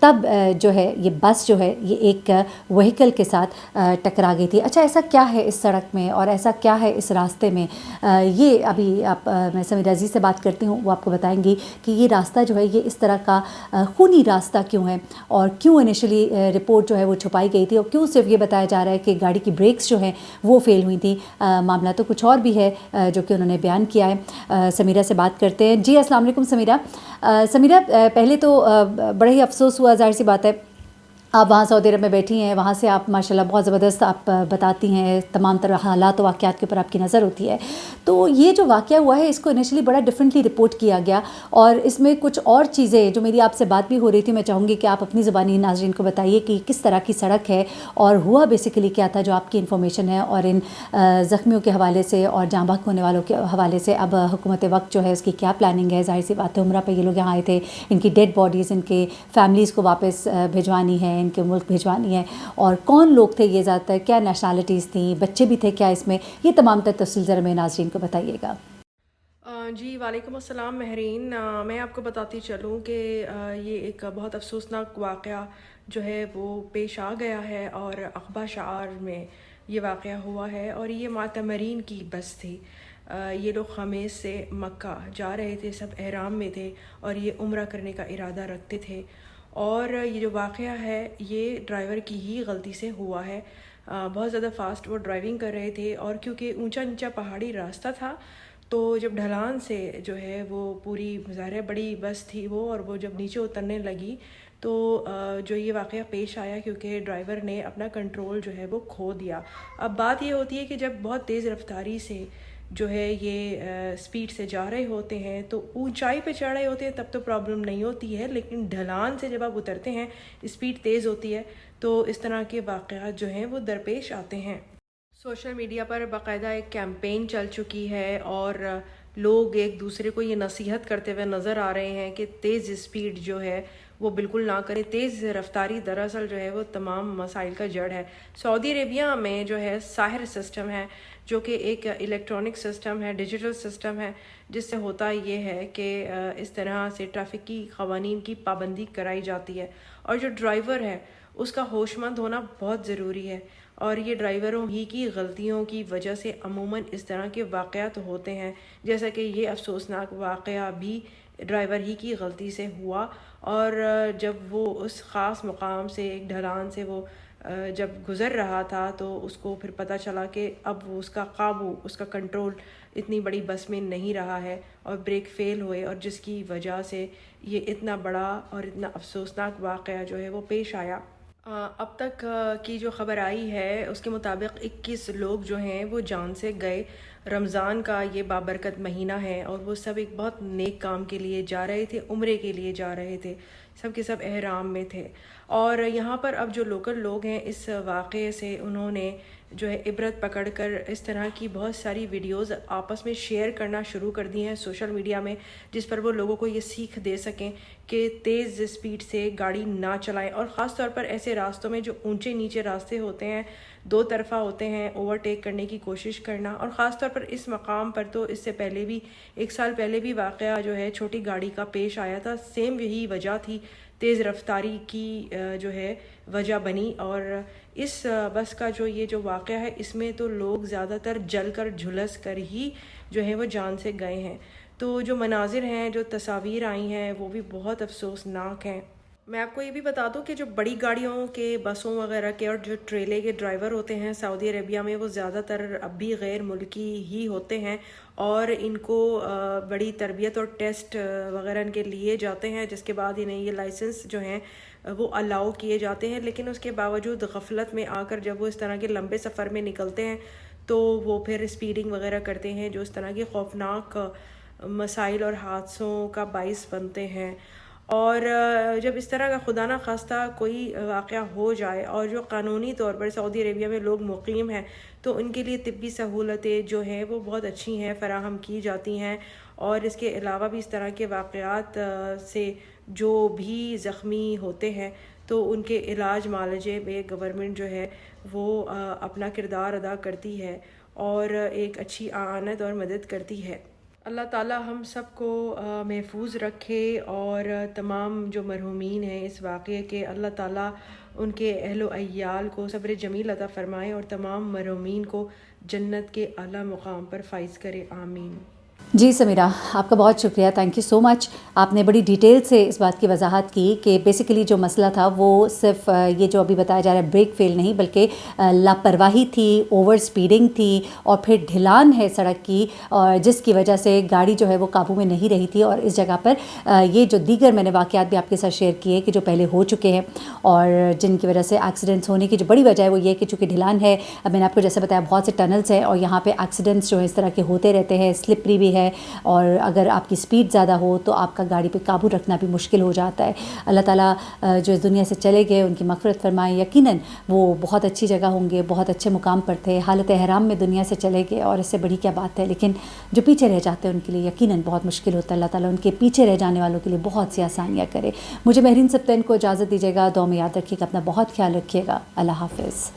تب جو ہے یہ بس جو ہے یہ ایک وہیکل کے ساتھ ٹکرا گئی تھی۔ اچھا، ایسا کیا ہے اس سڑک میں اور ایسا کیا ہے اس راستے میں؟ یہ ابھی میں سمیرہ عزیز سے بات کرتی ہوں، وہ آپ کو بتائیں گی کہ یہ راستہ جو ہے یہ اس طرح کا خونی راستہ کیوں ہے، اور کیوں انیشلی رپورٹ جو ہے وہ چھپائی گئی تھی، اور کیوں صرف یہ بتایا جا رہا ہے کہ گاڑی کی بریکس جو ہیں وہ فیل ہوئی تھیں۔ معاملہ تو کچھ اور بھی ہے جو کہ انہوں نے بیان کیا ہے۔ سمیرہ سے بات کرتے ہیں۔ جی السلام علیکم سمیرہ۔ سمیرہ، پہلے تو بڑا ہی افسوس ہوا، ظاہر سی بات ہے آپ وہاں سعودی عرب میں بیٹھی ہیں، وہاں سے آپ ماشاءاللہ بہت زبردست آپ بتاتی ہیں، تمام طرح حالات و واقعات کے اوپر آپ کی نظر ہوتی ہے۔ تو یہ جو واقعہ ہوا ہے اس کو انیشلی بڑا ڈفرینٹلی رپورٹ کیا گیا، اور اس میں کچھ اور چیزیں جو میری آپ سے بات بھی ہو رہی تھی، میں چاہوں گی کہ آپ اپنی زبانی ناظرین کو بتائیے کہ کس طرح کی سڑک ہے اور ہوا بیسیکلی کیا تھا، جو آپ کی انفارمیشن ہے، اور ان زخمیوں کے حوالے سے اور جاں بحق ہونے والوں کے حوالے سے اب حکومت وقت جو ہے اس کی کیا پلاننگ ہے؟ ظاہر سی بات ہے عمرہ پہ یہ لوگ یہاں آئے تھے، ان کی ڈیڈ باڈیز ان کے فیملیز کو واپس بھجوانی ہے، ان کے ملک بھجوانی ہے، اور کون لوگ تھے یہ، زیادہ تر کیا نیشنلٹیز تھیں، بچے بھی تھے کیا اس میں؟ یہ تمام تر تفصیل ذرا میں ناظرین کو بتائیے گا۔ جی وعلیکم السلام مہرین۔ میں آپ کو بتاتی چلوں کہ یہ ایک بہت افسوسناک واقعہ جو ہے وہ پیش آ گیا ہے، اور عقبہ شعار میں یہ واقعہ ہوا ہے، اور یہ معتمرین کی بس تھی۔ یہ لوگ خمیس سے مکہ جا رہے تھے، سب احرام میں تھے اور یہ عمرہ کرنے کا ارادہ رکھتے تھے، اور یہ جو واقعہ ہے یہ ڈرائیور کی ہی غلطی سے ہوا ہے۔ بہت زیادہ فاسٹ وہ ڈرائیونگ کر رہے تھے، اور کیونکہ اونچا نیچا پہاڑی راستہ تھا، تو جب ڈھلان سے جو ہے وہ پوری ظاہر بڑی بس تھی وہ، اور وہ جب نیچے اترنے لگی تو جو یہ واقعہ پیش آیا، کیونکہ ڈرائیور نے اپنا کنٹرول جو ہے وہ کھو دیا۔ اب بات یہ ہوتی ہے کہ جب بہت تیز رفتاری سے جو ہے یہ سپیڈ سے جا رہے ہوتے ہیں تو اونچائی پہ چڑھ رہے ہوتے ہیں تب تو پرابلم نہیں ہوتی ہے، لیکن ڈھلان سے جب آپ اترتے ہیں سپیڈ تیز ہوتی ہے تو اس طرح کے واقعات جو ہیں وہ درپیش آتے ہیں۔ سوشل میڈیا پر باقاعدہ ایک کیمپین چل چکی ہے، اور لوگ ایک دوسرے کو یہ نصیحت کرتے ہوئے نظر آ رہے ہیں کہ تیز سپیڈ جو ہے وہ بالکل نہ کرے۔ تیز رفتاری دراصل جو ہے وہ تمام مسائل کا جڑ ہے۔ سعودی عربیہ میں جو ہے ساحر سسٹم ہے، جو کہ ایک الیکٹرانک سسٹم ہے، ڈیجیٹل سسٹم ہے، جس سے ہوتا یہ ہے کہ اس طرح سے ٹریفک کی قوانین کی پابندی کرائی جاتی ہے، اور جو ڈرائیور ہے اس کا ہوش مند ہونا بہت ضروری ہے، اور یہ ڈرائیوروں ہی کی غلطیوں کی وجہ سے عموماً اس طرح کے واقعات ہوتے ہیں، جیسا کہ یہ افسوسناک واقعہ بھی ڈرائیور ہی کی غلطی سے ہوا۔ اور جب وہ اس خاص مقام سے ایک ڈھلان سے وہ جب گزر رہا تھا تو اس کو پھر پتہ چلا کہ اب وہ اس کا قابو، اس کا کنٹرول اتنی بڑی بس میں نہیں رہا ہے، اور بریک فیل ہوئے، اور جس کی وجہ سے یہ اتنا بڑا اور اتنا افسوسناک واقعہ جو ہے وہ پیش آیا۔ اب تک کی جو خبر آئی ہے اس کے مطابق 21 لوگ جو ہیں وہ جان سے گئے۔ رمضان کا یہ بابرکت مہینہ ہے، اور وہ سب ایک بہت نیک کام کے لیے جا رہے تھے، عمرے کے لیے جا رہے تھے، سب کے سب احرام میں تھے۔ اور یہاں پر اب جو لوکل لوگ ہیں اس واقعے سے انہوں نے جو ہے عبرت پکڑ کر اس طرح کی بہت ساری ویڈیوز آپس میں شیئر کرنا شروع کر دی ہیں سوشل میڈیا میں، جس پر وہ لوگوں کو یہ سیکھ دے سکیں کہ تیز سپیڈ سے گاڑی نہ چلائیں، اور خاص طور پر ایسے راستوں میں جو اونچے نیچے راستے ہوتے ہیں، دو طرفہ ہوتے ہیں، اوورٹیک کرنے کی کوشش کرنا۔ اور خاص طور پر اس مقام پر تو اس سے پہلے بھی 1 سال پہلے بھی واقعہ جو ہے چھوٹی گاڑی کا پیش آیا تھا، سیم یہی وجہ تھی، تیز رفتاری کی جو ہے وجہ بنی۔ اور اس بس کا جو یہ جو واقعہ ہے اس میں تو لوگ زیادہ تر جل کر جھلس کر ہی جو ہے وہ جان سے گئے ہیں۔ تو جو مناظر ہیں، جو تصاویر آئی ہیں وہ بھی بہت افسوسناک ہیں۔ میں آپ کو یہ بھی بتا دوں کہ جو بڑی گاڑیوں کے، بسوں وغیرہ کے، اور جو ٹریلے کے ڈرائیور ہوتے ہیں سعودی عربیہ میں، وہ زیادہ تر اب بھی غیر ملکی ہی ہوتے ہیں، اور ان کو بڑی تربیت اور ٹیسٹ وغیرہ ان کے لیے جاتے ہیں، جس کے بعد انہیں یہ لائسنس جو ہیں وہ الاؤ کیے جاتے ہیں۔ لیکن اس کے باوجود غفلت میں آ کر جب وہ اس طرح کے لمبے سفر میں نکلتے ہیں تو وہ پھر اسپیڈنگ وغیرہ کرتے ہیں، جو اس طرح کے خوفناک مسائل اور حادثوں کا باعث بنتے ہیں۔ اور جب اس طرح کا خدا نہ خواستہ کوئی واقعہ ہو جائے، اور جو قانونی طور پر سعودی عربیہ میں لوگ مقیم ہیں تو ان کے لیے طبی سہولتیں جو ہیں وہ بہت اچھی ہیں، فراہم کی جاتی ہیں، اور اس کے علاوہ بھی اس طرح کے واقعات سے جو بھی زخمی ہوتے ہیں تو ان کے علاج معالجے میں گورنمنٹ جو ہے وہ اپنا کردار ادا کرتی ہے، اور ایک اچھی اعانت اور مدد کرتی ہے۔ اللہ تعالی ہم سب کو محفوظ رکھے، اور تمام جو مرحومین ہیں اس واقعے کے، اللہ تعالی ان کے اہل و عیال کو صبر جمیل عطا فرمائے، اور تمام مرحومین کو جنت کے اعلیٰ مقام پر فائز کرے، آمین۔ جی سمیرہ، آپ کا بہت شکریہ، تھینک یو سو مچ۔ آپ نے بڑی ڈیٹیل سے اس بات کی وضاحت کی کہ بیسیکلی جو مسئلہ تھا وہ صرف یہ جو ابھی بتایا جا رہا ہے بریک فیل نہیں، بلکہ لاپرواہی تھی، اوور سپیڈنگ تھی، اور پھر ڈھلان ہے سڑک کی، اور جس کی وجہ سے گاڑی جو ہے وہ قابو میں نہیں رہی تھی۔ اور اس جگہ پر یہ جو دیگر میں نے واقعات بھی آپ کے ساتھ شیئر کیے کہ جو پہلے ہو چکے ہیں، اور جن کی وجہ سے ایکسیڈنٹس ہونے کی جو بڑی وجہ ہے وہ یہ کہ چونکہ ڈھلان ہے، میں نے آپ کو جیسے بتایا بہت سے ٹنلز ہیں، اور یہاں پہ ایکسیڈنٹس جو ہے اس طرح کے ہوتے رہتے ہیں، سلپری بھی ہے، اور اگر آپ کی سپیڈ زیادہ ہو تو آپ کا گاڑی پہ قابو رکھنا بھی مشکل ہو جاتا ہے۔ اللہ تعالیٰ جو اس دنیا سے چلے گئے ان کی مغفرت فرمائے، یقیناً وہ بہت اچھی جگہ ہوں گے، بہت اچھے مقام پر تھے، حالت احرام میں دنیا سے چلے گئے، اور اس سے بڑی کیا بات ہے، لیکن جو پیچھے رہ جاتے ہیں ان کے لیے یقیناً بہت مشکل ہوتا ہے۔ اللہ تعالیٰ ان کے پیچھے رہ جانے والوں کے لیے بہت سی آسانیاں کرے۔ مجھے مہرین سبطین کو اجازت دیجیے گا، دعا میں یاد رکھیے گا، اپنا بہت خیال رکھیے گا، اللہ حافظ۔